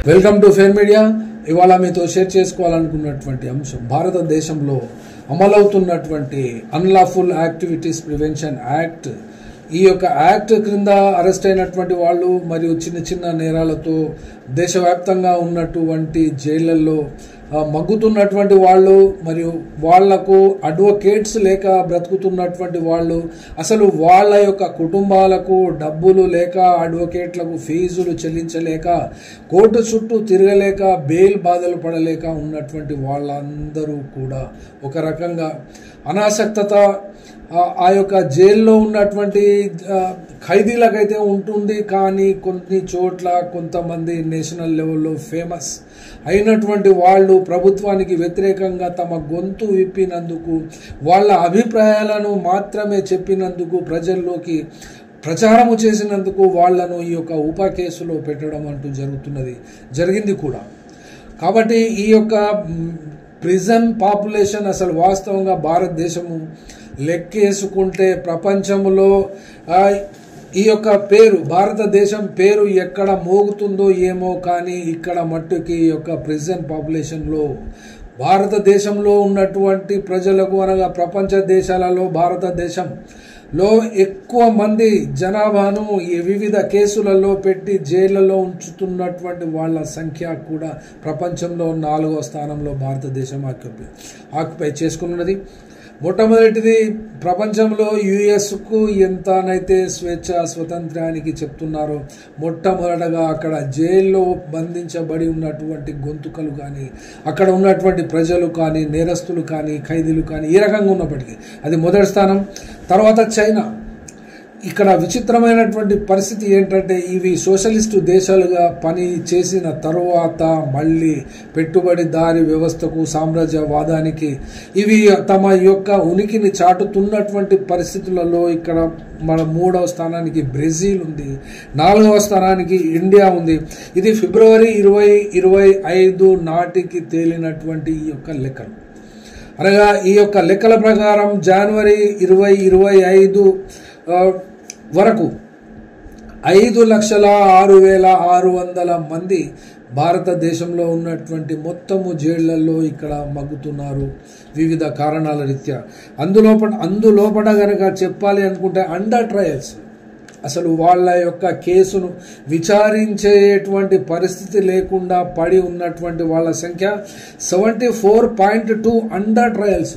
Welcome to fair media. ఇవాళ మీతో share చేసుకోవాలనుకున్నటువంటి అంశం భారతదేశంలో అమలవుతున్నటువంటి అన్లాఫుల్ యాక్టివిటీస్ ప్రివెన్షన్ యాక్ట్. ఈ యొక్క యాక్ట్ క్రింద అరెస్ట్ అయినటువంటి వాళ్ళు మరియు చిన్న చిన్న నేరాలతో దేశవ్యాప్తంగా ఉన్నటువంటి జైళ్లలో మగ్గుతున్నటువంటి వాళ్ళు మరియు వాళ్లకు అడ్వకేట్స్ లేక బ్రతుకుతున్నటువంటి వాళ్ళు, అసలు వాళ్ళ యొక్క కుటుంబాలకు డబ్బులు లేక అడ్వకేట్లకు ఫీజులు చెల్లించలేక కోర్టు చుట్టూ తిరగలేక బెయిల్ బాధలు పడలేక ఉన్నటువంటి వాళ్ళందరూ కూడా ఒక రకంగా అనాసక్తత ఆ యొక్క జైల్లో ఉన్నటువంటి ఖైదీలకైతే ఉంటుంది. కానీ కొన్ని చోట్ల కొంతమంది నేషనల్ లెవెల్లో ఫేమస్ అయినటువంటి వాళ్ళు ప్రభుత్వానికి వ్యతిరేకంగా తమ గొంతు విప్పినందుకు, వాళ్ళ అభిప్రాయాలను మాత్రమే చెప్పినందుకు, ప్రజల్లోకి ప్రచారము చేసినందుకు వాళ్లను ఈ యొక్క ఉప కేసులో పెట్టడం అంటూ జరిగింది కూడా. కాబట్టి ఈ యొక్క ప్రిజన్ పాపులేషన్ అసలు వాస్తవంగా భారతదేశము లెక్కేసుకుంటే ప్రపంచంలో ఈ యొక్క పేరు, భారతదేశం పేరు ఎక్కడ మోగుతుందో ఏమో, కానీ ఇక్కడ మట్టుకి ఈ యొక్క ప్రిజన్ పాపులేషన్లో భారతదేశంలో ఉన్నటువంటి ప్రజలకు అనగా ప్రపంచ దేశాలలో భారతదేశంలో ఎక్కువ మంది జనాభాను వివిధ కేసులలో పెట్టి జైళ్లలో ఉంచుతున్నటువంటి వాళ్ళ సంఖ్య కూడా ప్రపంచంలో 4వ స్థానంలో భారతదేశం ఆక్యుపై చేసుకున్నది. మొట్టమొదటిది ప్రపంచంలో యుఎస్కు ఎంతనైతే స్వతంత్రానికి చెప్తున్నారో, మొట్టమొదటగా అక్కడ జైల్లో బంధించబడి ఉన్నటువంటి గొంతుకలు కానీ, అక్కడ ఉన్నటువంటి ప్రజలు కానీ, నేరస్తులు కానీ, ఖైదీలు కానీ ఏ రకంగా ఉన్నప్పటికీ అది మొదటి స్థానం. తర్వాత చైనా. ఇక్కడ విచిత్రమైనటువంటి పరిస్థితి ఏంటంటే, ఇవి సోషలిస్టు దేశాలుగా పని చేసిన తరువాత మళ్ళీ పెట్టుబడిదారి వ్యవస్థకు, సామ్రాజ్యవాదానికి ఇవి తమ యొక్క ఉనికిని చాటుతున్నటువంటి పరిస్థితులలో ఇక్కడ మన 3వ స్థానానికి బ్రెజిల్ ఉంది, 4వ స్థానానికి ఇండియా ఉంది. ఇది ఫిబ్రవరి 2025 నాటికి తేలినటువంటి ఈ యొక్క లెక్కలు. అనగా ఈ యొక్క లెక్కల ప్రకారం జనవరి 2025 వరకు 5,06,600 మంది భారతదేశంలో ఉన్నటువంటి మొత్తము జైళ్లలో ఇక్కడ మగ్గుతున్నారు వివిధ కారణాల రీత్యా. అందులోపట గనక చెప్పాలి అనుకుంటే అండర్ ట్రయల్స్, అసలు వాళ్ళ యొక్క కేసును విచారించేటువంటి పరిస్థితి లేకుండా పడి ఉన్నటువంటి వాళ్ళ సంఖ్య 74.2 అండర్ ట్రయల్స్.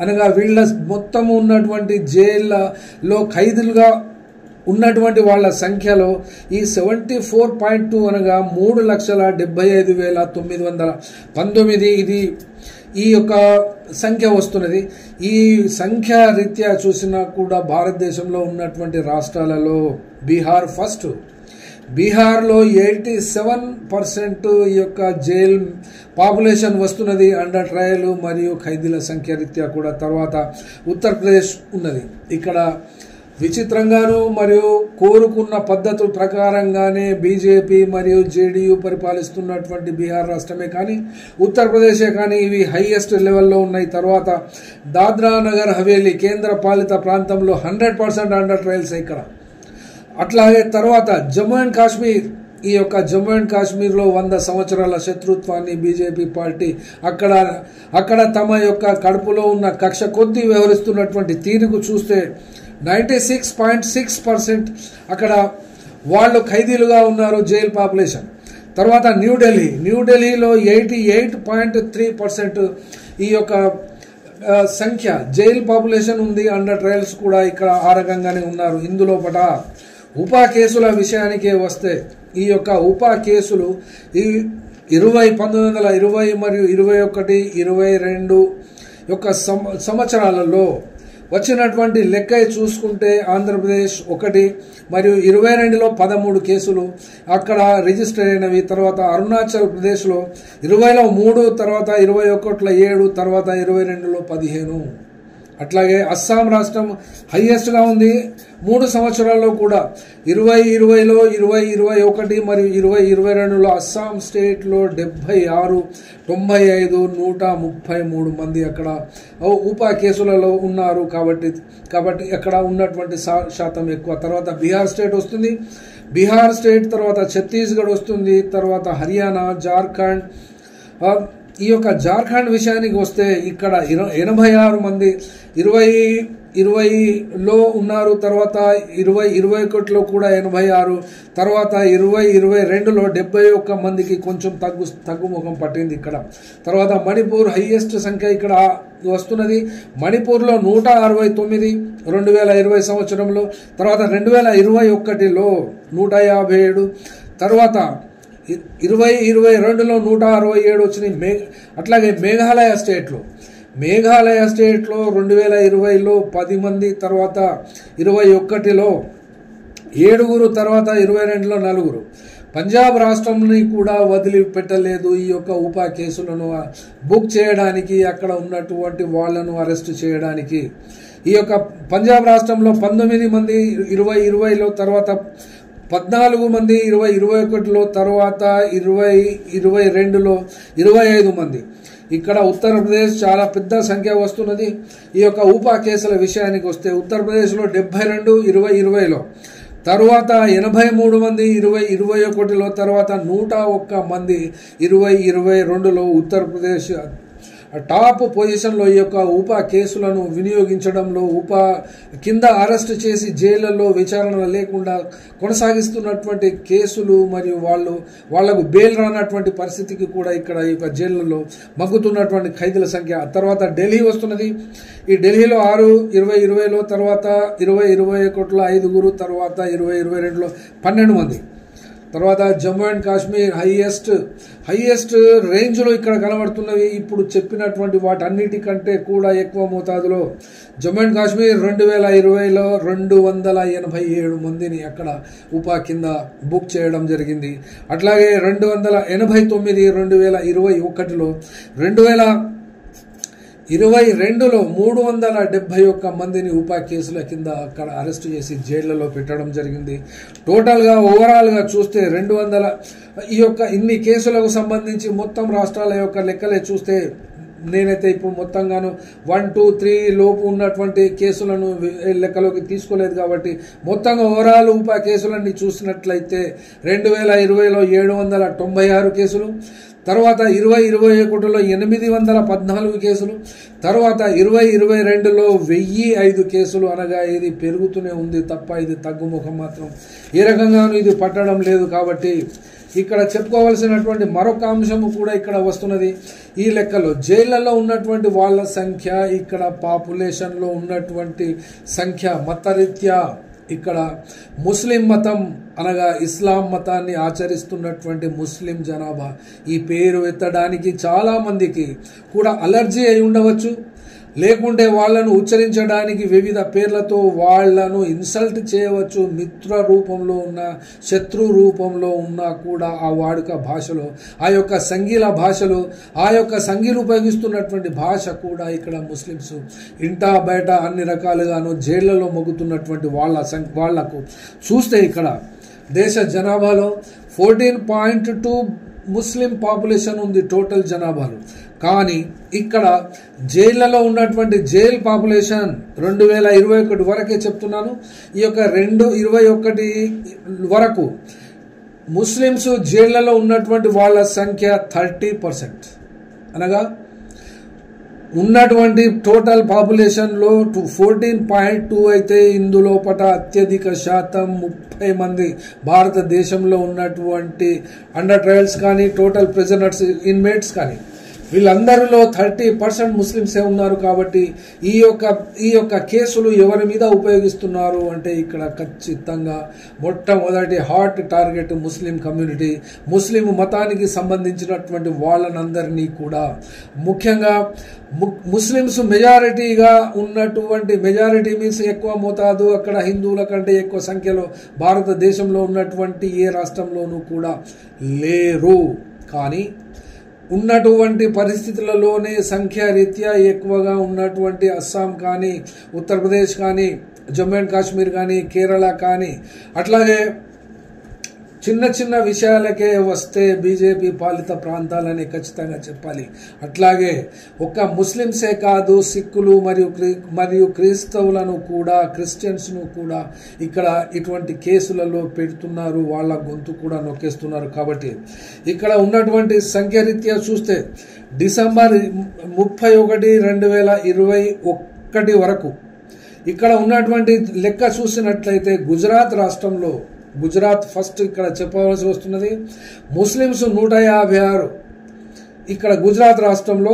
అనగా వీళ్ళ మొత్తము ఉన్నటువంటి జైళ్లలో ఖైదీలుగా ఉన్నటువంటి వాళ్ళ సంఖ్యలో ఈ 74.2 అనగా 3,75,919 ఇది ఈ యొక్క సంఖ్య వస్తున్నది. ఈ సంఖ్య రీత్యా చూసినా కూడా భారతదేశంలో ఉన్నటువంటి రాష్ట్రాలలో బీహార్ ఫస్ట్. బీహార్లో 87% ఈ యొక్క జైల్ పాపులేషన్ వస్తున్నది అండర్ ట్రయల్ మరియు ఖైదీల సంఖ్య రీత్యా కూడా. తర్వాత ఉత్తరప్రదేశ్ ఉన్నది. ఇక్కడ విచిత్రంగాను మరియు కోరుకున్న పద్ధతుల ప్రకారంగానే బీజేపీ మరియు జేడీయూ పరిపాలిస్తున్నటువంటి బీహార్ రాష్ట్రమే కానీ, ఉత్తరప్రదేశే కానీ ఇవి హైయెస్ట్ లెవెల్లో ఉన్నాయి. తర్వాత దాద్రా నగర్ హవేలీ కేంద్ర పాలిత ప్రాంతంలో 100% అండర్ ట్రయల్స్ ఇక్కడ. అట్లాగే తర్వాత జమ్మూ అండ్ కాశ్మీర్. ఈ యొక్క జమ్మూ అండ్ కాశ్మీర్లో 100 సంవత్సరాల శత్రుత్వాన్ని బీజేపీ పార్టీ అక్కడ తమ యొక్క కడుపులో ఉన్న కక్ష కొద్దీ వ్యవహరిస్తున్నటువంటి తీరుకు చూస్తే 96.6% అక్కడ వాళ్ళు ఖైదీలుగా ఉన్నారు జైల్ పాపులేషన్. తర్వాత న్యూఢిల్లీలో 88.3% ఈ యొక్క సంఖ్య జైల్ పాపులేషన్ ఉంది. అండర్ ట్రయల్స్ కూడా ఇక్కడ ఆ రకంగానే ఉన్నారు. ఇందులోపట ఉపా కేసుల విషయానికే వస్తే, ఈ యొక్క ఉపా కేసులు ఈ 1920 మరియు 21, 22 యొక్క సంవత్సరాలలో వచ్చినటువంటి లెక్క చూసుకుంటే ఆంధ్రప్రదేశ్ 1 మరియు 22లో 13 కేసులు అక్కడ రిజిస్టర్ అయినవి. తర్వాత అరుణాచల్ ప్రదేశ్లో 20లో 3, తర్వాత 21లో 7, తర్వాత 22లో 15. అట్లాగే అస్సాం రాష్ట్రం హైయెస్ట్గా ఉంది 3 సంవత్సరాల్లో కూడా. 2020లో 2021 మరియు 2022లో అస్సాం స్టేట్లో 76, 95, 133 మంది అక్కడ ఉపా కేసులలో ఉన్నారు. కాబట్టి అక్కడ ఉన్నటువంటి శాతం ఎక్కువ. తర్వాత బీహార్ స్టేట్ వస్తుంది. బీహార్ స్టేట్, తర్వాత ఛత్తీస్గఢ్ వస్తుంది, తర్వాత హర్యానా, జార్ఖండ్. ఈ యొక్క జార్ఖండ్ విషయానికి వస్తే ఇక్కడ 86 మంది 2020లో ఉన్నారు, తర్వాత 2021లో కూడా 86, తర్వాత 2022లో 71 మందికి కొంచెం తగ్గుముఖం పట్టింది ఇక్కడ. తర్వాత మణిపూర్ హైయెస్ట్ సంఖ్య ఇక్కడ వస్తున్నది. మణిపూర్లో 169 2020 సంవత్సరంలో, తర్వాత 2021లో 157, తర్వాత 2022లో 167 వచ్చినాయి. అట్లాగే మేఘాలయ స్టేట్లో 2020లో 10 మంది, తర్వాత 21లో 7, తర్వాత 22లో 4. పంజాబ్ రాష్ట్రంని కూడా వదిలిపెట్టలేదు ఈ యొక్క ఉపా కేసులను బుక్ చేయడానికి, అక్కడ ఉన్నటువంటి వాళ్లను అరెస్ట్ చేయడానికి. ఈ యొక్క పంజాబ్ రాష్ట్రంలో 19 మంది 2020లో, తర్వాత 14 మంది 2021లో, తర్వాత 2022లో 25 మంది. ఇక్కడ ఉత్తరప్రదేశ్ చాలా పెద్ద సంఖ్య వస్తున్నది. ఈ యొక్క ఉపా కేసుల విషయానికి వస్తే ఉత్తరప్రదేశ్లో 72 2020లో, తర్వాత 83 మంది 2021లో, తర్వాత 101 మంది 2022లో. ఉత్తరప్రదేశ్ టాప్ పొజిషన్లో ఈ యొక్క ఉపా కేసులను వినియోగించడంలో, ఉపా కింద అరెస్ట్ చేసి జైళ్లలో విచారణ లేకుండా కొనసాగిస్తున్నటువంటి కేసులు, మరియు వాళ్లకు బెయిల్ రానటువంటి పరిస్థితికి కూడా ఇక్కడ ఈ యొక్క జైళ్లలో మగ్గుతున్నటువంటి ఖైదీల సంఖ్య. తర్వాత ఢిల్లీ వస్తున్నది. ఈ ఢిల్లీలో 6 2020లో, తర్వాత 2021లో 5, తర్వాత 2022లో 12 మంది. తర్వాత జమ్మూ అండ్ కాశ్మీర్ హైయెస్ట్ రేంజ్లో ఇక్కడ కనబడుతున్నవి. ఇప్పుడు చెప్పినటువంటి వాటన్నిటికంటే కూడా ఎక్కువ మోతాదులో జమ్మూ అండ్ కాశ్మీర్ 2020లో 287 మందిని అక్కడ ఉపా కింద బుక్ చేయడం జరిగింది. అట్లాగే 289 2021లో, 2022లో 371 మందిని ఉపా కేసుల కింద అక్కడ అరెస్ట్ చేసి జైళ్లలో పెట్టడం జరిగింది. టోటల్గా ఓవరాల్గా చూస్తే 200 ఈ యొక్క ఇన్ని కేసులకు సంబంధించి మొత్తం రాష్ట్రాల యొక్క లెక్కలే చూస్తే, నేనైతే ఇప్పుడు మొత్తంగాను 1, 2, 3 లోపు ఉన్నటువంటి కేసులను లెక్కలోకి తీసుకోలేదు కాబట్టి మొత్తంగా ఓవరాల్ ఉపా కేసులన్నీ చూసినట్లయితే 2020లో 796 కేసులు, తర్వాత 2021లో 814 కేసులు, తర్వాత 2022లో 1005 కేసులు. అనగా ఇది పెరుగుతూనే ఉంది తప్ప ఇది తగ్గుముఖం మాత్రం ఏ రకంగానూ ఇది పట్టడం లేదు. కాబట్టి ఇక్కడ చెప్పుకోవాల్సినటువంటి మరొక అంశము కూడా ఇక్కడ వస్తున్నది. ఈ లెక్కలో జైళ్లలో ఉన్నటువంటి వాళ్ళ సంఖ్య, ఇక్కడ పాపులేషన్లో ఉన్నటువంటి సంఖ్య, మతరీత్యా ఇక్కడ ముస్లిం మతం అనగా ఇస్లాం మతాన్ని ఆచరిస్తున్నటువంటి ముస్లిం జనాభా, ఈ పేరు ఎత్తడానికి చాలా మందికి కూడా అలర్జీ అయి ఉండవచ్చు, లేకుంటే వాళ్లను ఉచ్చరించడానికి వివిధ పేర్లతో వాళ్లను ఇన్సల్ట్ చేయవచ్చు. మిత్ర రూపంలో ఉన్న, శత్రు రూపంలో ఉన్నా కూడా ఆ వాడుక భాషలో, ఆ యొక్క సంగీల భాషలో, ఆ యొక్క సంగీలు ఉపయోగిస్తున్నటువంటి భాష కూడా ఇక్కడ ముస్లిమ్స్ ఇంటా బయట అన్ని రకాలుగాను జైళ్లలో మొగ్గుతున్నటువంటి వాళ్లకు చూస్తే ఇక్కడ దేశ జనాభాలో 14.2 ముస్లిం పాపులేషన్ ఉంది టోటల్ జనాభాలో. కానీ ఇక్కడ జైళ్లలో ఉన్నటువంటి జైల్ పాపులేషన్ 2021 వరకే చెప్తున్నాను. ఈ యొక్క 2021 వరకు ముస్లిమ్స్ జైళ్లలో ఉన్నటువంటి వాళ్ళ సంఖ్య 30%. అనగా ఉన్నటువంటి టోటల్ పాపులేషన్లో 14.2 అయితే ఇందులోపట అత్యధిక శాతం 30 మంది భారతదేశంలో ఉన్నటువంటి అండర్ ట్రయల్స్ కానీ, టోటల్ ప్రిజనర్స్, ఇన్మేట్స్ కానీ, వీళ్ళందరిలో 30% ముస్లింసే ఉన్నారు. కాబట్టి ఈ యొక్క కేసులు ఎవరి మీద ఉపయోగిస్తున్నారు అంటే ఇక్కడ ఖచ్చితంగా మొట్టమొదటి హాట్ టార్గెట్ ముస్లిం కమ్యూనిటీ, ముస్లిం మతానికి సంబంధించినటువంటి వాళ్ళనందరినీ కూడా, ముఖ్యంగా ముస్లిమ్స్ మెజారిటీగా ఉన్నటువంటి, మెజారిటీ మీన్స్ ఎక్కువ మోతాదు, అక్కడ హిందువుల కంటే ఎక్కువ సంఖ్యలో భారతదేశంలో ఉన్నటువంటి ఏ రాష్ట్రంలోనూ కూడా లేరు. కానీ ఉన్నటువంటి పరిస్థితులలోనే సంఖ్యారీత్యా ఎక్కువగా ఉన్నటువంటి అస్సాం కానీ, ఉత్తరప్రదేశ్ కానీ, జమ్మూ అండ్ కాశ్మీర్ కానీ, కేరళ కానీ, అట్లాగే చిన్న చిన్న విషయాలకే వస్తే బీజేపీ పాలిత ప్రాంతాలని ఖచ్చితంగా చెప్పాలి. అట్లాగే ఒక్క ముస్లింసే కాదు, సిక్కులు మరియు క్రైస్తవులను కూడా, క్రిస్టియన్స్ను కూడా ఇక్కడ ఇటువంటి కేసులలో పెడుతున్నారు, వాళ్ళ గొంతు కూడా నొక్కేస్తున్నారు. కాబట్టి ఇక్కడ ఉన్నటువంటి సంఖ్యారీత్యా చూస్తే డిసెంబర్ 31, 2021 వరకు ఇక్కడ ఉన్నటువంటి లెక్క చూసినట్లయితే గుజరాత్ రాష్ట్రంలో, గుజరాత్ ఫస్ట్ ఇక్కడ చెప్పవలసి వస్తున్నది, ముస్లిమ్స్ 156 ఇక్కడ గుజరాత్ రాష్ట్రంలో,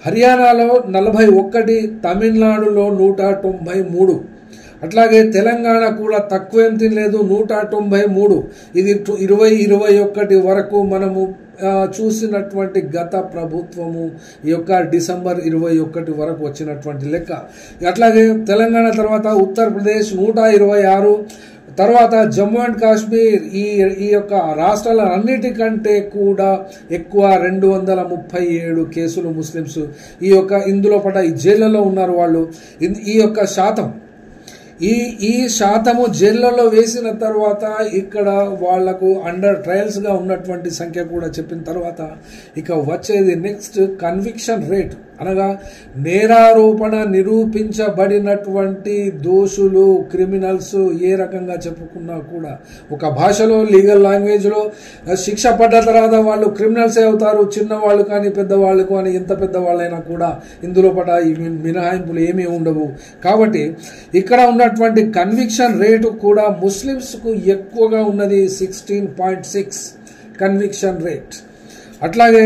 హర్యానాలో 41, తమిళనాడులో 193, అట్లాగే తెలంగాణ కూడా తక్కువేం తినలేదు 193. ఇది 2021 వరకు మనము చూసినటువంటి గత ప్రభుత్వము ఈ యొక్క డిసెంబర్ 21 వరకు వచ్చినటువంటి లెక్క. అట్లాగే తెలంగాణ తర్వాత ఉత్తరప్రదేశ్ 126, తర్వాత జమ్మూ అండ్ కాశ్మీర్ ఈ యొక్క రాష్ట్రాలన్నిటికంటే కూడా ఎక్కువ 237 కేసులు ముస్లిమ్స్ ఈ యొక్క ఇందులో పడ్డ ఈ జైళ్లలో ఉన్నారు వాళ్ళు. ఈ యొక్క శాతం ఈ శాతము జైళ్లలో వేసిన తర్వాత ఇక్కడ వాళ్లకు అండర్ ట్రయల్స్ గా ఉన్నటువంటి సంఖ్య కూడా చెప్పిన తర్వాత ఇక వచ్చేది నెక్స్ట్ కన్విక్షన్ రేట్, అనగా నేరారోపణ నిరూపించబడినటువంటి దోషులు, క్రిమినల్స్ ఏ రకంగా చెప్పుకున్నా కూడా ఒక భాషలో లీగల్ లాంగ్వేజ్లో శిక్ష పడ్డ తర్వాత వాళ్ళు క్రిమినల్సే అవుతారు. చిన్నవాళ్ళు కానీ పెద్దవాళ్ళు కానీ ఎంత పెద్దవాళ్ళైనా కూడా ఇందులో పడ్డ మినహాయింపులు ఏమీ ఉండవు. కాబట్టి ఇక్కడ ఉన్నటువంటి కన్విక్షన్ రేటు కూడా ముస్లిమ్స్కు ఎక్కువగా ఉన్నది, 16.6 కన్విక్షన్ రేట్. అట్లాగే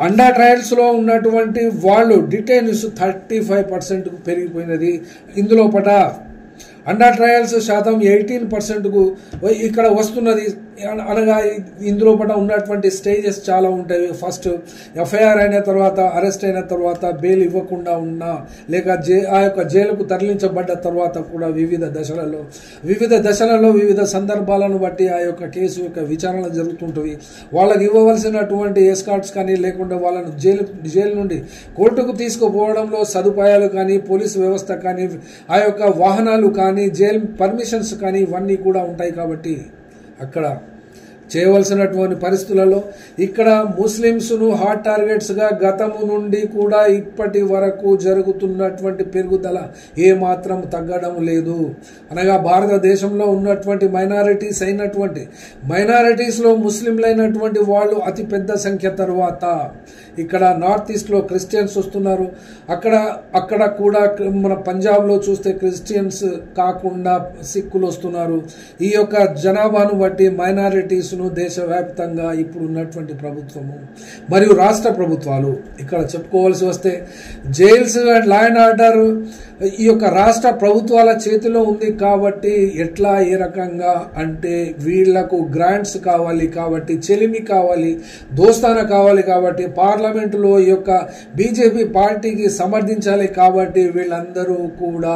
అండర్ ట్రయల్స్లో ఉన్నటువంటి వాళ్ళు డిటైన్స్ 35%కు పెరిగిపోయినది. ఇందులో పట అండర్ ట్రయల్స్ శాతం 18%కు ఇక్కడ వస్తున్నది. అనగా ఇందులో పట ఉన్నటువంటి స్టేజెస్ చాలా ఉంటాయి. ఫస్ట్ ఎఫ్ఐఆర్ అయిన తర్వాత, అరెస్ట్ అయిన తర్వాత, బెయిల్ ఇవ్వకుండా ఉన్నా లేక ఆ యొక్క జైలుకు తరలించబడ్డ తర్వాత కూడా వివిధ దశలలో వివిధ సందర్భాలను బట్టి ఆ యొక్క కేసు యొక్క విచారణ జరుగుతుంటుంది. వాళ్ళకి ఇవ్వవలసినటువంటి ఎస్కార్ట్స్ కానీ లేకుండా వాళ్ళను జైలు నుండి కోర్టుకు తీసుకుపోవడంలో సదుపాయాలు కానీ, పోలీసు వ్యవస్థ కానీ, ఆ యొక్క వాహనాలు కానీ, జైలు పర్మిషన్స్ కానీ ఇవన్నీ కూడా ఉంటాయి. కాబట్టి అక్కడ చేయవలసినటువంటి పరిస్థితులలో ఇక్కడ ముస్లిమ్స్ను హాట్ టార్గెట్స్గా గతము నుండి కూడా ఇప్పటి వరకు జరుగుతున్నటువంటి పెరుగుదల ఏమాత్రం తగ్గడం లేదు. అనగా భారతదేశంలో ఉన్నటువంటి మైనారిటీస్లో ముస్లింలైనటువంటి వాళ్ళు అతి పెద్ద సంఖ్య తర్వాత ఇక్కడ నార్త్ ఈస్ట్లో క్రిస్టియన్స్ వస్తున్నారు. అక్కడ కూడా మన పంజాబ్లో చూస్తే క్రిస్టియన్స్ కాకుండా సిక్కులు వస్తున్నారు. ఈ యొక్క జనాభాను బట్టి మైనారిటీస్ను దేశవ్యాప్తంగా ఇప్పుడు ఉన్నటువంటి ప్రభుత్వము మరియు రాష్ట్ర ప్రభుత్వాలు ఇక్కడ చెప్పుకోవాల్సి వస్తే jails and law and order ఈ యొక్క రాష్ట్ర ప్రభుత్వాల చేతిలో ఉంది. కాబట్టి ఎట్లా ఏ రకంగా అంటే వీళ్లకు గ్రాంట్స్ కావాలి, కాబట్టి చెలిమి కావాలి, దోస్తాన కావాలి, కాబట్టి పార్లమెంటులో ఈ యొక్క బీజేపీ పార్టీకి సమర్థించాలి. కాబట్టి వీళ్ళందరూ కూడా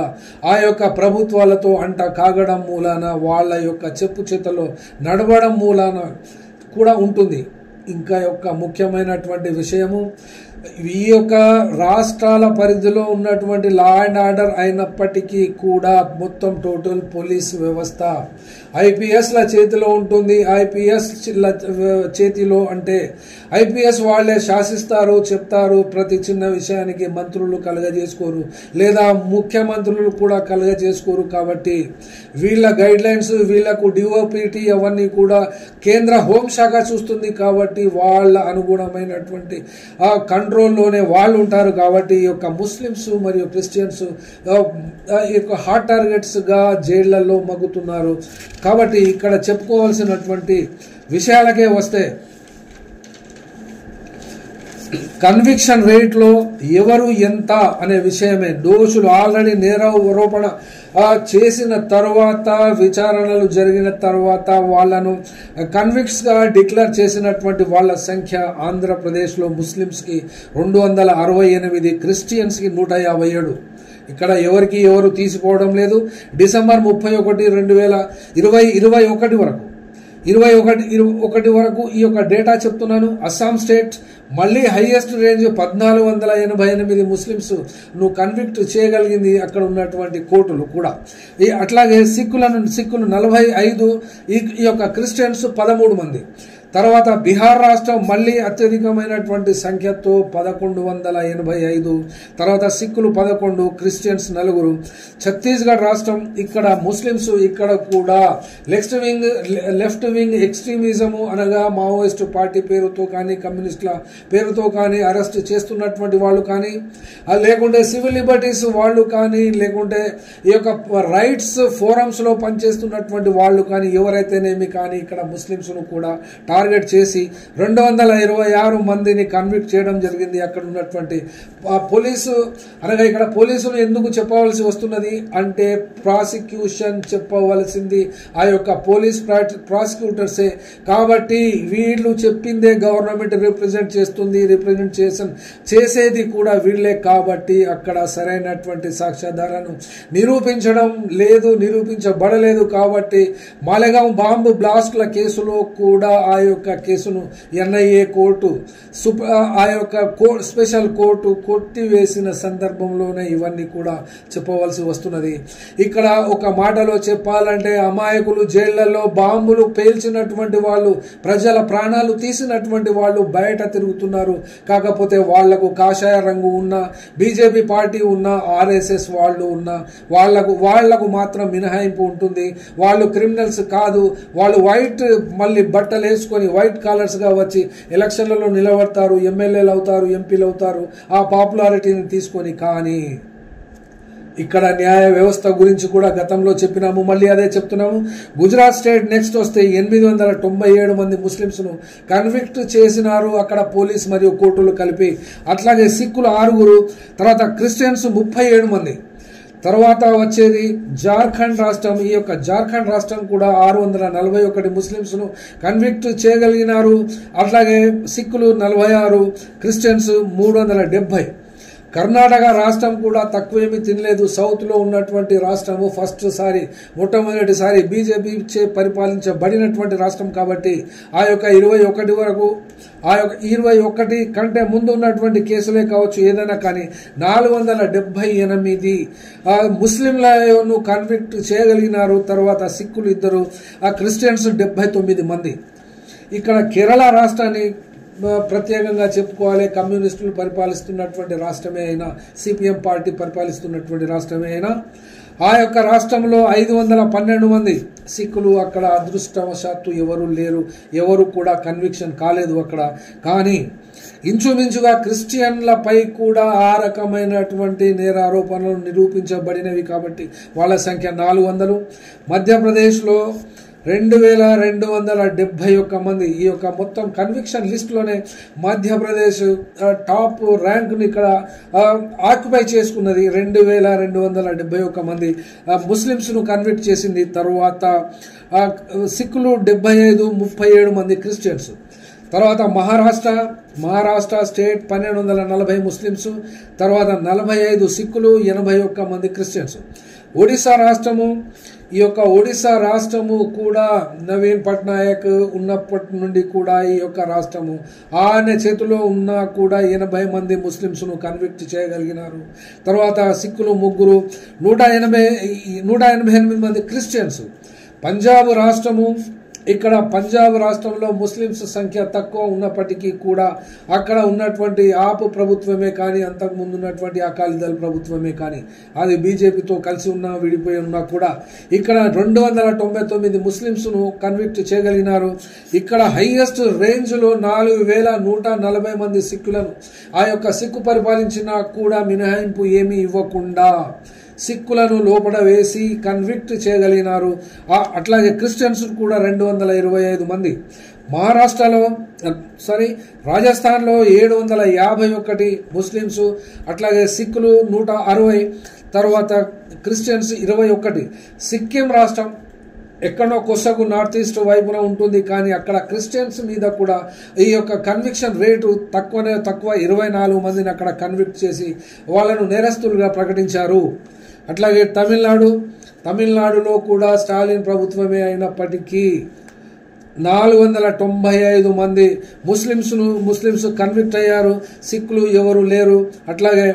ఆ యొక్క ప్రభుత్వాలతో అంట కాగడం మూలాన, వాళ్ళ యొక్క చెప్పు చేతలో నడవడం మూలాన కూడా ఉంటుంది. ఇంకా యొక్క ముఖ్యమైనటువంటి విషయము, ఈ యొక్క రాష్ట్రాల పరిధిలో ఉన్నటువంటి లా అండ్ ఆర్డర్ అయినప్పటికీ కూడా మొత్తం టోటల్ పోలీస్ వ్యవస్థ ఐపీఎస్ల చేతిలో ఉంటుంది. ఐపీఎస్ చేతిలో అంటే ఐపీఎస్ వాళ్లే శాసిస్తారు, చెప్తారు. ప్రతి చిన్న విషయానికి మంత్రులు కలగజేసుకోరు, లేదా ముఖ్యమంత్రులు కూడా కలగజేసుకోరు. కాబట్టి వీళ్ళ గైడ్ లైన్స్, వీళ్లకు డిఓపిటి అవన్నీ కూడా కేంద్ర హోంశాఖ చూస్తుంది. కాబట్టి వాళ్ళ అనుగుణమైనటువంటి ఆ కంట్రోల్లోనే వాళ్ళు ఉంటారు. కాబట్టి ఈ యొక్క ముస్లిమ్స్ మరియు క్రిస్టియన్స్ ఈ యొక్క హాట్ టార్గెట్స్గా జైళ్లలో మగ్గుతున్నారు. కాబట్టి ఇక్కడ చెప్పుకోవాల్సినటువంటి విషయాలకే వస్తే కన్విక్షన్ రేట్లో ఎవరు ఎంత అనే విషయమే. దోషులు ఆల్రెడీ నేరారోపణ చేసిన తర్వాత, విచారణలు జరిగిన తర్వాత వాళ్ళను కన్విక్ట్స్గా డిక్లేర్ చేసినటువంటి వాళ్ళ సంఖ్య ఆంధ్రప్రదేశ్లో ముస్లిమ్స్కి 268, క్రిస్టియన్స్కి 157. ఇక్కడ ఎవరు తీసిపోవడం లేదు. డిసెంబర్ 31, 2021 వరకు 21 వరకు ఈ యొక్క డేటా చెప్తున్నాను. అస్సాం స్టేట్ మళ్ళీ హైయెస్ట్ రేంజ్ 1488 ముస్లిమ్స్ నువ్వు కన్విక్ట్ చేయగలిగింది అక్కడ ఉన్నటువంటి కోర్టులు కూడా. అట్లాగే సిక్కులు 45, ఈ యొక్క క్రిస్టియన్స్ 13 మంది. తర్వాత బీహార్ రాష్ట్రం మళ్ళీ అత్యధికమైనటువంటి సంఖ్యతో 1185. తర్వాత సిక్కులు 11, క్రిస్టియన్స్ 4. ఛత్తీస్గఢ్ రాష్ట్రం ఇక్కడ ముస్లిమ్స్ ఇక్కడ కూడా లెఫ్ట్ వింగ్ ఎక్స్ట్రీమిజము అనగా మావోయిస్ట్ పార్టీ పేరుతో కానీ కమ్యూనిస్టుల పేరుతో కానీ అరెస్ట్ చేస్తున్నటువంటి వాళ్ళు కానీ లేకుంటే సివిల్ లిబర్టీస్ వాళ్ళు కానీ లేకుంటే ఈ యొక్క రైట్స్ ఫోరమ్స్ లో పనిచేస్తున్నటువంటి వాళ్ళు కానీ ఎవరైతేనేమి కానీ ఇక్కడ ముస్లిమ్స్ ను కూడా టార్గెట్ చేసి 226 మందిని కన్విక్ట్ చేయడం జరిగింది. అక్కడ ఉన్నటువంటి పోలీసు అనగా ఇక్కడ పోలీసులు ఎందుకు చెప్పవలసి వస్తున్నది అంటే ప్రాసిక్యూషన్ చెప్పవలసింది ఆ యొక్క పోలీస్ ప్రాసిక్యూటర్సే కాబట్టి వీళ్ళు చెప్పిందే గవర్నమెంట్ రిప్రజెంట్ చేస్తుంది, రిప్రజెంటేషన్ చేసేది కూడా వీళ్లే కాబట్టి అక్కడ సరైనటువంటి సాక్ష్యాధారాలను నిరూపించబడలేదు కాబట్టి మాలెగాం బాంబు బ్లాస్ట్ల కేసులో కూడా ఆ యొక్క కేసును ఎన్ఐఏ కోర్టు ఆ యొక్క స్పెషల్ కోర్టు కొట్టివేసిన సందర్భంలోనే ఇవన్నీ కూడా చెప్పవలసి వస్తున్నది. ఇక్కడ ఒక మాటలో చెప్పాలంటే అమాయకులు జైళ్లలో బాంబులు పేల్చినటువంటి వాళ్ళు, ప్రజల ప్రాణాలు తీసినటువంటి వాళ్ళు బయట తిరుగుతున్నారు. కాకపోతే వాళ్లకు కాషాయ రంగు ఉన్న, బీజేపీ పార్టీ ఉన్న, ఆర్ఎస్ఎస్ వాళ్ళు ఉన్న వాళ్లకు మాత్రం మినహాయింపు ఉంటుంది. వాళ్ళు క్రిమినల్స్ కాదు, వాళ్ళు మళ్ళీ బట్టలు వేసుకొని వైట్ కాలర్స్ గా వచ్చి ఎలక్షన్లలో నిలబడతారు, ఎమ్మెల్యేలు అవుతారు, ఎంపీలు అవుతారు ఆ పాపులారిటీని తీసుకొని. కానీ ఇక్కడ న్యాయ వ్యవస్థ గురించి కూడా గతంలో చెప్పినాము, మళ్ళీ అదే చెప్తున్నాము. గుజరాత్ స్టేట్ నెక్స్ట్ వస్తే 897 మంది ముస్లింస్ ను కన్విక్ట్ చేసినారు అక్కడ పోలీస్ మరియు కోర్టులు కలిపి. అట్లాగే సిక్కులు 6, తర్వాత క్రిస్టియన్స్ 37 మంది. తర్వాత వచ్చేది జార్ఖండ్ రాష్ట్రం. ఈ యొక్క జార్ఖండ్ రాష్ట్రం కూడా 641 ముస్లింస్ ను కన్విక్ట్ చేయగలిగినారు. అట్లాగే సిక్కులు 46, క్రిస్టియన్స్ 370. కర్ణాటక రాష్ట్రం కూడా తక్కువేమీ తినలేదు. సౌత్ లో ఉన్నటువంటి రాష్ట్రము మొట్టమొదటిసారి బీజేపీ చే పరిపాలించబడినటువంటి రాష్ట్రం కాబట్టి ఆ యొక్క 21 వరకు, ఆ యొక్క 21 కంటే ముందు ఉన్నటువంటి కేసులే కావచ్చు ఏదైనా కానీ 478 ముస్లింలను కన్విక్ట్ చేయగలిగినారు. తర్వాత సిక్కులు 2, క్రిస్టియన్స్ 79 మంది. ఇక్కడ కేరళ రాష్ట్రాన్ని ప్రత్యేకంగా చెప్పుకోవాలి. కమ్యూనిస్టులు పరిపాలిస్తున్నటువంటి రాష్ట్రమే అయినా, సిపిఎం పార్టీ పరిపాలిస్తున్నటువంటి రాష్ట్రమే అయినా ఆ యొక్క రాష్ట్రంలో 512 మంది సిక్కులు అక్కడ అదృష్టవశాత్తు ఎవరు లేరు, ఎవరు కూడా కన్విక్షన్ కాలేదు అక్కడ. కానీ ఇంచుమించుగా క్రిస్టియన్లపై కూడా ఆ రకమైనటువంటి నేరారోపణలు నిరూపించబడినవి కాబట్టి వాళ్ళ సంఖ్య 400. మధ్యప్రదేశ్లో 2271 మంది. ఈ యొక్క మొత్తం కన్విక్షన్ లిస్ట్ లోనే మధ్యప్రదేశ్ టాప్ ర్యాంక్ ను ఇక్కడ ఆక్యుపై చేసుకున్నది. 2271 మంది ముస్లింస్ ను కన్విక్ట్ చేసింది. తర్వాత సిక్కులు 75, 37 మంది క్రిస్టియన్స్. తర్వాత మహారాష్ట్ర స్టేట్ 1240 ముస్లింస్, తర్వాత 45 సిక్కులు, 81 మంది క్రిస్టియన్స్. ఒడిశా రాష్ట్రము, ఈ యొక్క ఒడిశా రాష్ట్రము కూడా నవీన్ పట్నాయక్ ఉన్నప్పటి నుండి కూడా ఈ యొక్క రాష్ట్రము ఆయన చేతిలో ఉన్నా కూడా 80 మంది ముస్లింస్ ను కన్విక్ట్ చేయగలిగినారు. తర్వాత సిక్కులు 3, 188 మంది క్రిస్టియన్స్. పంజాబ్ రాష్ట్రము, ఇక్కడ పంజాబ్ రాష్ట్రంలో ముస్లింస్ సంఖ్య తక్కువ ఉన్నప్పటికీ కూడా అక్కడ ఉన్నటువంటి ఆప్ ప్రభుత్వమే కానీ, అంతకుముందు ఉన్నటువంటి అకాలీదళ ప్రభుత్వమే కానీ, అది బీజేపీతో కలిసి ఉన్నా విడిపోయి ఉన్నా కూడా ఇక్కడ 299 ముస్లింస్ ను కన్విక్ట్ చేయగలిగినారు. ఇక్కడ హైయెస్ట్ రేంజ్ లో 4140 మంది సిక్కులను ఆ యొక్క సిక్కు పరిపాలించినా కూడా మినహాయింపు ఏమీ ఇవ్వకుండా సిక్కులను లోపల వేసి కన్విక్ట్ చేయగలిగినారు. అట్లాగే క్రిస్టియన్స్ కూడా 225 మంది. రాజస్థాన్లో 751 ముస్లింస్, అట్లాగే సిక్కులు 160, తర్వాత క్రిస్టియన్స్ 21. సిక్కిం రాష్ట్రం ఎక్కడో కొసగు నార్త్ ఈస్ట్ వైపున ఉంటుంది కానీ అక్కడ క్రిస్టియన్స్ మీద కూడా ఈ యొక్క కన్విక్షన్ రేటు తక్కువ 24 మందిని అక్కడ కన్విక్ట్ చేసి వాళ్ళను నేరస్తులుగా ప్రకటించారు. అట్లాగే తమిళనాడులో కూడా స్టాలిన్ ప్రభుత్వమే అయినప్పటికీ 495 మంది ముస్లిమ్స్ కన్విక్ట్ అయ్యారు. సిక్కులు ఎవరు లేరు. అట్లాగే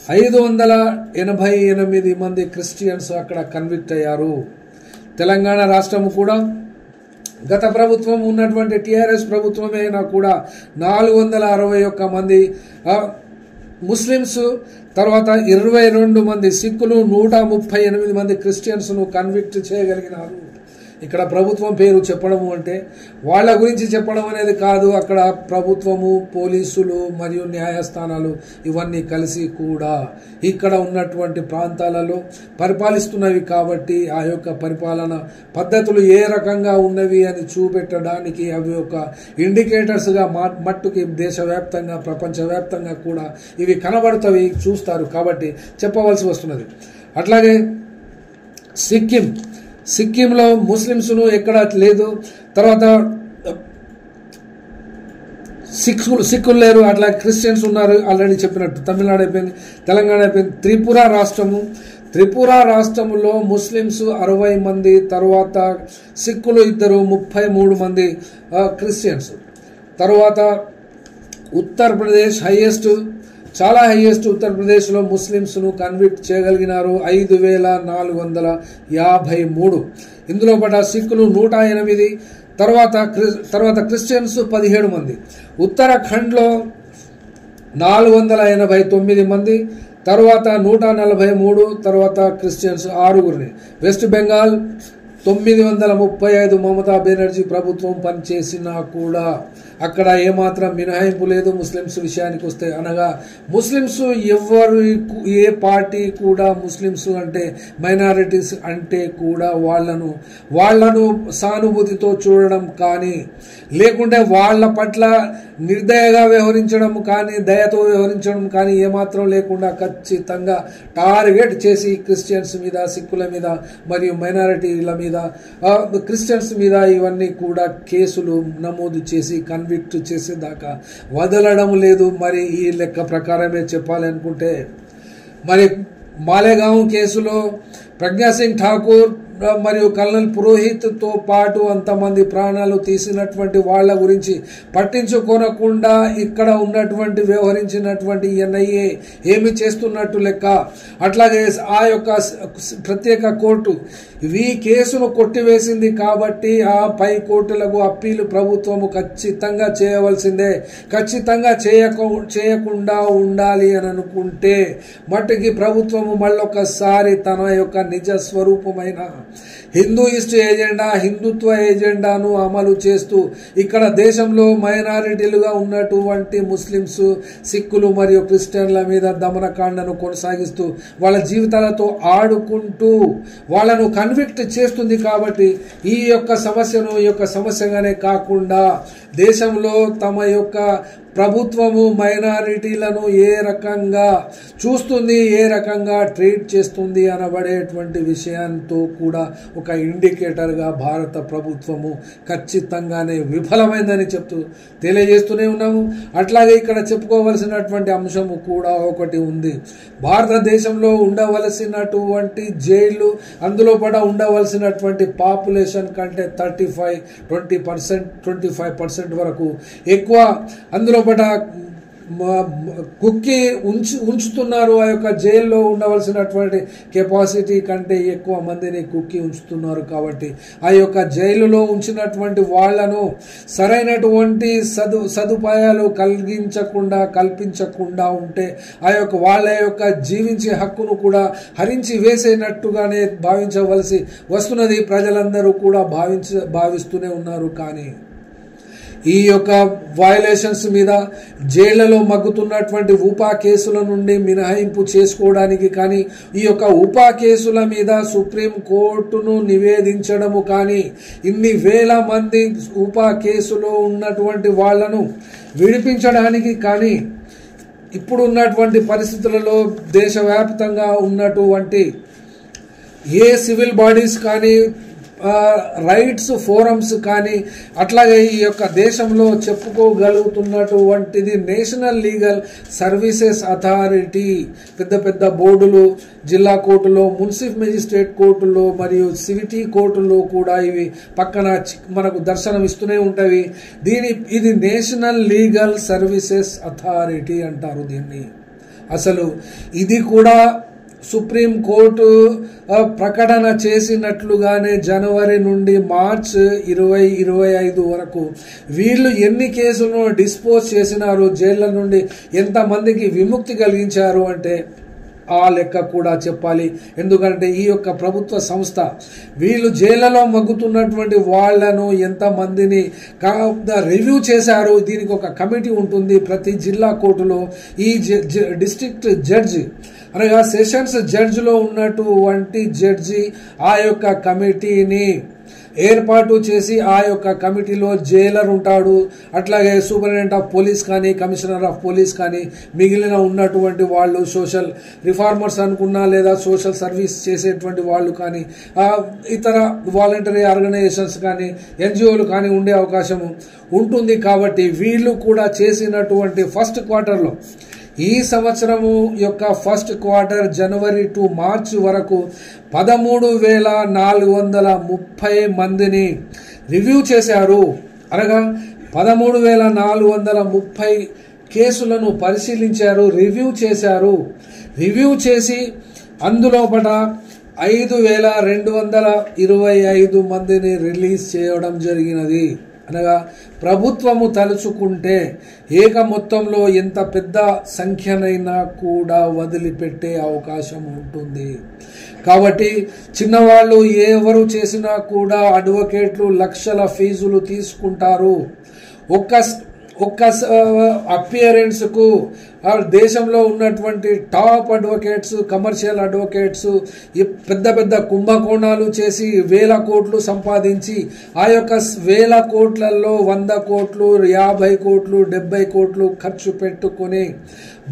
588 మంది క్రిస్టియన్స్ అక్కడ కన్విక్ట్ అయ్యారు. తెలంగాణ రాష్ట్రం కూడా గత ప్రభుత్వం ఉన్నటువంటి టీఆర్ఎస్ ప్రభుత్వమే అయినా కూడా 461 మంది ముస్లిమ్స్, తర్వాత 22 మంది సిక్కులు, 138 మంది క్రిస్టియన్స్ను కన్విక్ట్ చేయగలిగినారు. ఇక్కడ ప్రభుత్వం పేరు చెప్పడము అంటే వాళ్ళ గురించి చెప్పడం అనేది కాదు. అక్కడ ప్రభుత్వము, పోలీసులు మరియు న్యాయస్థానాలు ఇవన్నీ కలిసి కూడా ఇక్కడ ఉన్నటువంటి ప్రాంతాలలో పరిపాలిస్తున్నవి కాబట్టి ఆ యొక్క పరిపాలన పద్ధతులు ఏ రకంగా ఉన్నవి అని చూపెట్టడానికి అవి ఒక ఇండికేటర్స్గా మట్టుకి దేశవ్యాప్తంగా, ప్రపంచవ్యాప్తంగా కూడా ఇవి కనబడతవి, చూస్తారు కాబట్టి చెప్పవలసి వస్తున్నది. అట్లాగే సిక్కింలో ముస్లిమ్స్ను ఎక్కడ లేదు. తర్వాత సిక్కులు లేరు. అట్లా క్రిస్టియన్స్ ఉన్నారు, ఆల్రెడీ చెప్పినట్టు. తమిళనాడు అయిపోయింది, తెలంగాణ అయిపోయింది. త్రిపుర రాష్ట్రంలో ముస్లిమ్స్ 60 మంది, తర్వాత సిక్కులు 2, 33 మంది క్రిస్టియన్స్. తర్వాత ఉత్తరప్రదేశ్ చాలా హైయెస్ట్ ఉత్తరప్రదేశ్లో ముస్లిమ్స్ను కన్విక్ట్ చేయగలిగినారు 5453. ఇందులో పట సిక్కులు 108, తర్వాత క్రిస్టియన్స్ 17 మంది. ఉత్తరాఖండ్లో 489 మంది, తర్వాత 143, తర్వాత క్రిస్టియన్స్ 6. వెస్ట్ బెంగాల్ 935 మమతా బెనర్జీ ప్రభుత్వం పనిచేసినా కూడా అక్కడ ఏమాత్రం మినహాయింపు లేదు ముస్లిమ్స్ విషయానికి వస్తే. అనగా ముస్లిమ్స్ ఏ పార్టీ కూడా ముస్లిమ్స్ అంటే, మైనారిటీస్ అంటే కూడా వాళ్లను సానుభూతితో చూడడం కానీ, లేకుంటే వాళ్ళ పట్ల నిర్దయగా వ్యవహరించడం కానీ, దయతో వ్యవహరించడం కానీ ఏమాత్రం లేకుండా ఖచ్చితంగా టార్గెట్ చేసి క్రిస్టియన్స్ మీద, సిక్కుల మీద మరియు మైనారిటీల మీద, క్రిస్టియన్స్ మీద ఇవన్నీ కూడా కేసులు నమోదు చేసి కన్విక్ట్ చేసేదాకా వదలడం లేదు. మరి ఈ లెక్క ప్రకారమే చెప్పాలి అనుకుంటే, మరి మాలేగాం కేసులో ప్రజ్ఞాసింగ్ ఠాకూర్ మరియు కల్నల్ పురోహిత్తో పాటు అంతమంది ప్రాణాలు తీసినటువంటి వాళ్ళ గురించి పట్టించుకోనకుండా ఇక్కడ ఉన్నటువంటి వ్యవహరించినటువంటి ఎన్ఐఏ ఏమి చేస్తున్నట్టు లెక్క. అట్లాగే ఆ యొక్క ప్రత్యేక కోర్టు ఈ కేసును కొట్టివేసింది కాబట్టి ఆ పై కోర్టులకు అప్పీలు ప్రభుత్వము ఖచ్చితంగా చేయవలసిందే. ఖచ్చితంగా చేయకుండా ఉండాలి అని అనుకుంటే మట్టుకి ప్రభుత్వము మళ్ళొకసారి తన యొక్క నిజ స్వరూపమైన హిందూయిస్ట్ ఎజెండా, హిందుత్వ ఎజెండాను అమలు చేస్తూ ఇక్కడ దేశంలో మైనారిటీలుగా ఉన్నటువంటి ముస్లిమ్స్, సిక్కులు మరియు క్రిస్టియన్ల మీద దమనకాండను కొనసాగిస్తూ వాళ్ళ జీవితాలతో ఆడుకుంటూ వాళ్ళను కన్విక్ట్ చేస్తుంది. కాబట్టి ఈ యొక్క సమస్యగానే కాకుండా దేశంలో తమ యొక్క ప్రభుత్వము మైనారిటీలను ఏ రకంగా చూస్తుంది, ఏ రకంగా ట్రీట్ చేస్తుంది అనబడేటువంటి విషయంతో కూడా ఒక ఇండికేటర్గా భారత ప్రభుత్వము ఖచ్చితంగానే విఫలమైందని తెలియజేస్తూనే ఉన్నాము. అట్లాగే ఇక్కడ చెప్పుకోవలసినటువంటి అంశము కూడా ఒకటి ఉంది. భారతదేశంలో ఉండవలసినటువంటి జైళ్లు, అందులో కూడా ఉండవలసినటువంటి పాపులేషన్ కంటే 25% వరకు ఎక్కువ అందులో పట కుక్కి ఉంచుతున్నారు. ఆ యొక్క జైల్లో ఉండవలసినటువంటి కెపాసిటీ కంటే ఎక్కువ మందిని కుక్కి ఉంచుతున్నారు. కాబట్టి ఆ యొక్క జైలులో ఉంచినటువంటి వాళ్లను సరైనటువంటి సదుపాయాలు కల్పించకుండా ఉంటే ఆ యొక్క వాళ్ళ యొక్క జీవించే హక్కును కూడా హరించి వేసేనట్టుగానే భావించవలసి వస్తున్నది. ప్రజలందరూ కూడా భావిస్తూనే ఉన్నారు. కానీ ఈ యొక్క వయలేషన్స్ మీద జైళ్లలో మగ్గుతున్నటువంటి ఉపా కేసుల నుండి మినహాయింపు చేసుకోవడానికి కానీ, ఈ యొక్క ఉపా కేసుల మీద సుప్రీం కోర్టును నివేదించడము కానీ, ఇన్ని వేల మంది ఉపా కేసులో ఉన్నటువంటి వాళ్లను విడిపించడానికి కానీ, ఇప్పుడు ఉన్నటువంటి పరిస్థితులలో దేశవ్యాప్తంగా ఉన్నటువంటి ఏ సివిల్ బాడీస్ కానీ, రైట్స్ ఫోరమ్స్ కానీ అట్లాగే ఈ యొక్క దేశంలో చెప్పుకోగలుగుతున్నటువంటిది నేషనల్ లీగల్ సర్వీసెస్ అథారిటీ, పెద్ద పెద్ద బోర్డులు, జిల్లా కోర్టులో, మున్సిఫ్ మెజిస్ట్రేట్ కోర్టులో మరియు సివిటీ కోర్టులో కూడా ఇవి పక్కన మనకు దర్శనం ఇస్తూనే ఉంటాయి. ఇది నేషనల్ లీగల్ సర్వీసెస్ అథారిటీ అంటారు దీన్ని. అసలు ఇది కూడా సుప్రీం కోర్టు ప్రకటన చేసినట్లుగానే జనవరి నుండి మార్చ్ 2025 వరకు వీళ్ళు ఎన్ని కేసులను డిస్పోజ్ చేసినారు, జైళ్ల నుండి ఎంతమందికి విముక్తి కలిగించారు అంటే ఆ లెక్క కూడా చెప్పాలి. ఎందుకంటే ఈ యొక్క ప్రభుత్వ సంస్థ వీళ్ళు జైళ్లలో మగ్గుతున్నటువంటి వాళ్లను ఎంతమందిని రివ్యూ చేశారు. దీనికి ఒక కమిటీ ఉంటుంది ప్రతి జిల్లా కోర్టులో. ఈ డిస్ట్రిక్ట్ జడ్జి అనగా సెషన్స్ జడ్జిలో ఉన్నటువంటి జడ్జి ఆ యొక్క కమిటీని ఏర్పాటు చేసి ఆ యొక్క కమిటీలో జైలర్ ఉంటాడు, అట్లాగే సూపరింటెండెంట్ ఆఫ్ పోలీస్ కానీ కమిషనర్ ఆఫ్ పోలీస్ కానీ మిగిలిన ఉన్నటువంటి వాళ్ళు సోషల్ రిఫార్మర్స్ అనుకున్నా లేదా సోషల్ సర్వీస్ చేసేటువంటి వాళ్ళు కానీ ఇతర వాలంటరీ ఆర్గనైజేషన్స్ కానీ ఎన్జిఓలు కానీ ఉండే అవకాశం ఉంటుంది. కాబట్టి వీళ్ళు కూడా చేసినటువంటి ఫస్ట్ క్వార్టర్లో ఈ సంవత్సరము యొక్క first quarter January to March వరకు 13,430 మందిని రివ్యూ చేశారు. అనగా 13,430 కేసులను పరిశీలించారు, రివ్యూ చేశారు. రివ్యూ చేసి అందులోపట 5,225 మందిని రిలీజ్ చేయడం జరిగినది. అనగా ప్రభుత్వము తలుచుకుంటే ఏక మొత్తంలో ఎంత పెద్ద సంఖ్యనైనా కూడా వదిలిపెట్టే అవకాశం ఉంటుంది. కాబట్టి చిన్నవాళ్ళు ఎవరు చేసినా కూడా అడ్వకేట్లు లక్షల ఫీజులు తీసుకుంటారు. ఒక్క అపియరెన్స్ కు దేశంలో ఉన్నటువంటి టాప్ అడ్వకేట్స్, కమర్షియల్ అడ్వకేట్స్ పెద్ద పెద్ద కుంభకోణాలు చేసి 1,000 కోట్లు సంపాదించి ఆ యొక్క 1,000 కోట్లలో 100 కోట్లు, 50 కోట్లు, 70 కోట్లు ఖర్చు పెట్టుకుని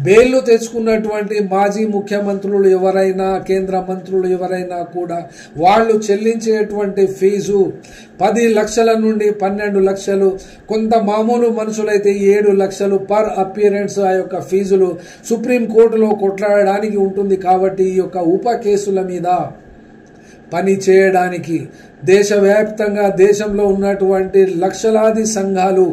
బెయిల్ తెచ్చుకున్నటువంటి మాజీ ముఖ్యమంత్రులు ఎవరైనా, కేంద్ర మంత్రులు ఎవరైనా కూడా వాళ్ళు చెల్లించేటువంటి ఫీజు 10 లక్షల నుండి 12 లక్షలు, కొంత మామూలు మనుషులైతే 7 లక్షలు పర్ అపియరెన్స్ ఆ యొక్క ఫీజులు సుప్రీం కోర్టులో కొట్లాడడానికి ఉంటుంది. కాబట్టి ఈ యొక్క ఉప కేసుల మీద పని చేయడానికి దేశవ్యాప్తంగా దేశంలో ఉన్నటువంటి లక్షలాది సంఘాలు,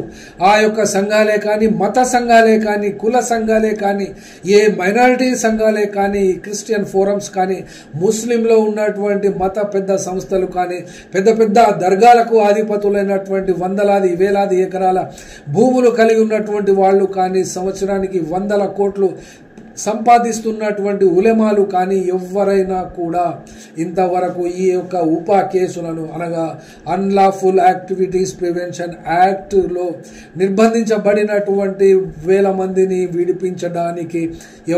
ఆ యొక్క సంఘాలే కానీ, మత సంఘాలే కానీ, కుల సంఘాలే కానీ, ఏ మైనారిటీ సంఘాలే కానీ, క్రిస్టియన్ ఫోరమ్స్ కానీ, ముస్లింలో ఉన్నటువంటి మత పెద్ద సంస్థలు కానీ, పెద్ద పెద్ద దర్గాలకు ఆధిపతులైనటువంటి వందలాది వేలాది ఎకరాల భూములు కలిగి ఉన్నటువంటి వాళ్ళు కానీ, సంవత్సరానికి 100 కోట్లు సంపాదిస్తున్నటువంటి ఉలెమాలు కానీ ఎవరైనా కూడా ఇంతవరకు ఈ యొక్క ఉప కేసులను అనగా అన్లాఫుల్ యాక్టివిటీస్ ప్రివెన్షన్ యాక్ట్లో నిర్బంధించబడినటువంటి 1000 మందిని విడిపించడానికి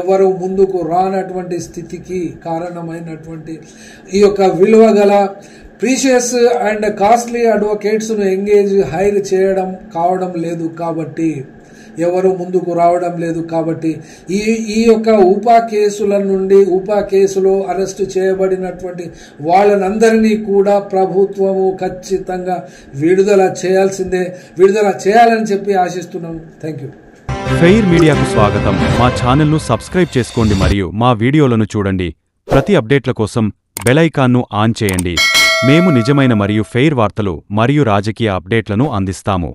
ఎవరు ముందుకు రానటువంటి స్థితికి కారణమైనటువంటి ఈ యొక్క విలువ గల ప్రీషియస్ అండ్ కాస్ట్లీ అడ్వకేట్స్ను హైర్ చేయడం కావడం లేదు. కాబట్టి ఎవరు ముందుకు రావడం లేదు. కాబట్టి ఈ యొక్క ఉప కేసుల నుండి కేసులో అరెస్టు చేయబడినటువంటి వాళ్ళనందరినీ కూడా ప్రభుత్వము ఖచ్చితంగా విడుదల చేయాలని చెప్పి ఆశిస్తున్నాము. Thank you. ఫెయిర్ మీడియాకు స్వాగతం. మా ఛానల్ను సబ్స్క్రైబ్ చేసుకోండి మరియు మా వీడియోలను చూడండి. ప్రతి అప్డేట్ల కోసం బెల్ ఐకాన్ను ఆన్ చేయండి. మేము నిజమైన మరియు ఫెయిర్ వార్తలు మరియు రాజకీయ అప్డేట్లను అందిస్తాము.